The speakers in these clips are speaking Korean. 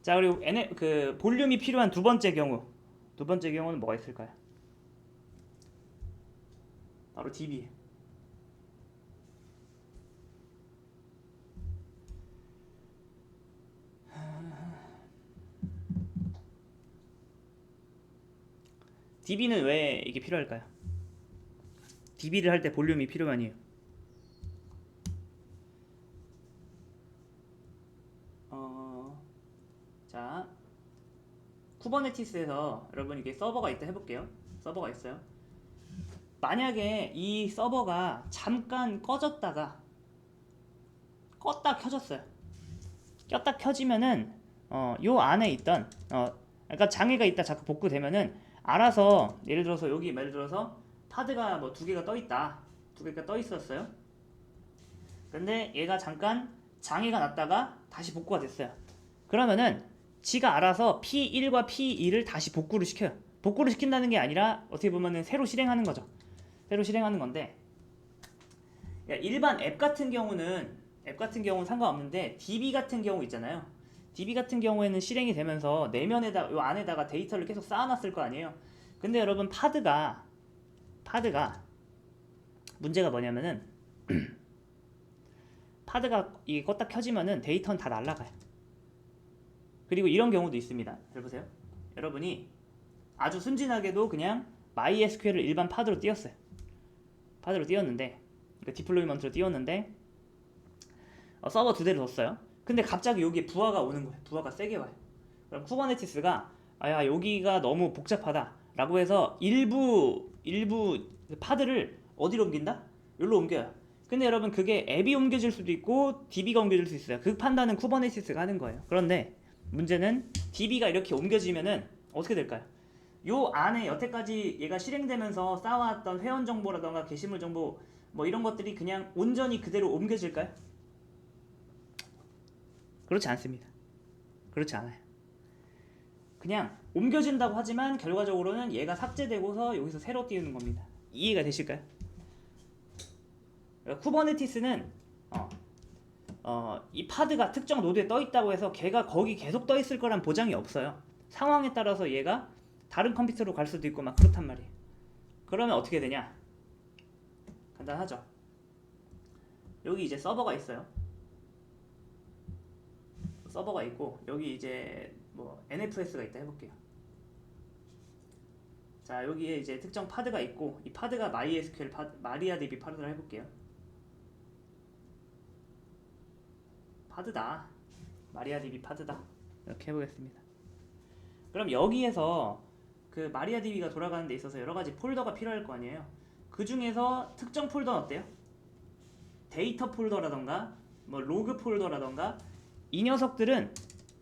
자, 그리고 그 볼륨이 필요한 두 번째 경우는 뭐가 있을까요? 바로 dB. dB는 왜 이게 필요할까요? dB를 할 때 볼륨이 필요하니요. 자, 쿠버네티스에서 여러분 이게 서버가 있다 해볼게요. 서버가 있어요. 만약에 이 서버가 잠깐 꺼졌다가 껐다 켜졌어요. 꼈다 켜지면은 요 안에 있던 그러니까 장애가 있다 자꾸 복구되면은 알아서 예를 들어서 여기 예를 들어서 파드가 뭐 두 개가 떠 있다. 두 개가 떠 있었어요. 근데 얘가 잠깐 장애가 났다가 다시 복구가 됐어요. 그러면은 지가 알아서 P1과 P2를 다시 복구를 시켜요. 복구를 시킨다는 게 아니라 어떻게 보면은 새로 실행하는 거죠. 새로 실행하는 건데 일반 앱 같은 경우는 상관없는데 DB 같은 경우 있잖아요. DB 같은 경우에는 실행이 되면서 내면에다 요 안에다가 데이터를 계속 쌓아놨을 거 아니에요. 근데 여러분 파드가 문제가 뭐냐면은 파드가 이게 껐다 켜지면은 데이터는 다 날라가요. 그리고 이런 경우도 있습니다. 잘 보세요. 여러분이 아주 순진하게도 그냥 MySQL을 일반 파드로 띄웠어요. 파드로 띄웠는데 그러니까 디플로이먼트로 띄웠는데 서버 두 대를 뒀어요. 근데 갑자기 여기에 부하가 오는 거예요. 부하가 세게 와요. 그럼 쿠버네티스가 아야 여기가 너무 복잡하다 라고 해서 일부 파드를 어디로 옮긴다? 여기로 옮겨요. 근데 여러분 그게 앱이 옮겨질 수도 있고 DB가 옮겨질 수 있어요. 그 판단은 쿠버네티스가 하는 거예요. 그런데 문제는 DB가 이렇게 옮겨지면은 어떻게 될까요? 요 안에 여태까지 얘가 실행되면서 쌓아왔던 회원 정보라던가 게시물 정보 뭐 이런 것들이 그냥 온전히 그대로 옮겨질까요? 그렇지 않습니다. 그렇지 않아요. 그냥 옮겨진다고 하지만 결과적으로는 얘가 삭제되고서 여기서 새로 띄우는 겁니다. 이해가 되실까요? 쿠버네티스는 이 파드가 특정 노드에 떠 있다고 해서 걔가 거기 계속 떠 있을 거란 보장이 없어요. 상황에 따라서 얘가 다른 컴퓨터로 갈 수도 있고 막 그렇단 말이에요. 그러면 어떻게 되냐? 간단하죠. 여기 이제 서버가 있어요. 서버가 있고 여기 이제 뭐 NFS가 있다 해볼게요. 자, 여기에 이제 특정 파드가 있고 이 파드가 MySQL 파드, 마리아DB 파드라 해볼게요. 파드다. 마리아DB 파드다. 이렇게 해보겠습니다. 그럼 여기에서 그 마리아DB가 돌아가는 데 있어서 여러 가지 폴더가 필요할 거 아니에요. 그 중에서 특정 폴더는 어때요? 데이터 폴더라던가 뭐 로그 폴더라던가 이 녀석들은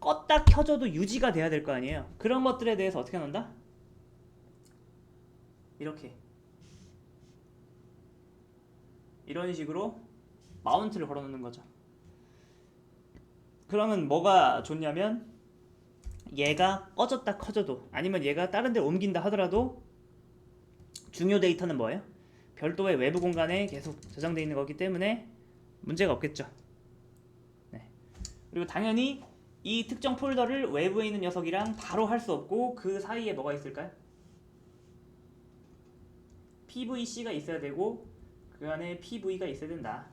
껐다 켜져도 유지가 돼야 될 거 아니에요. 그런 것들에 대해서 어떻게 놓는다? 이렇게 이런 식으로 마운트를 걸어 놓는 거죠. 그러면 뭐가 좋냐면 얘가 꺼졌다 커져도 아니면 얘가 다른 데로 옮긴다 하더라도 중요 데이터는 뭐예요? 별도의 외부 공간에 계속 저장되어 있는 거기 때문에 문제가 없겠죠. 네. 그리고 당연히 이 특정 폴더를 외부에 있는 녀석이랑 바로 할 수 없고 그 사이에 뭐가 있을까요? PVC가 있어야 되고 그 안에 PV가 있어야 된다.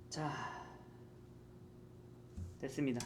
자, 됐습니다.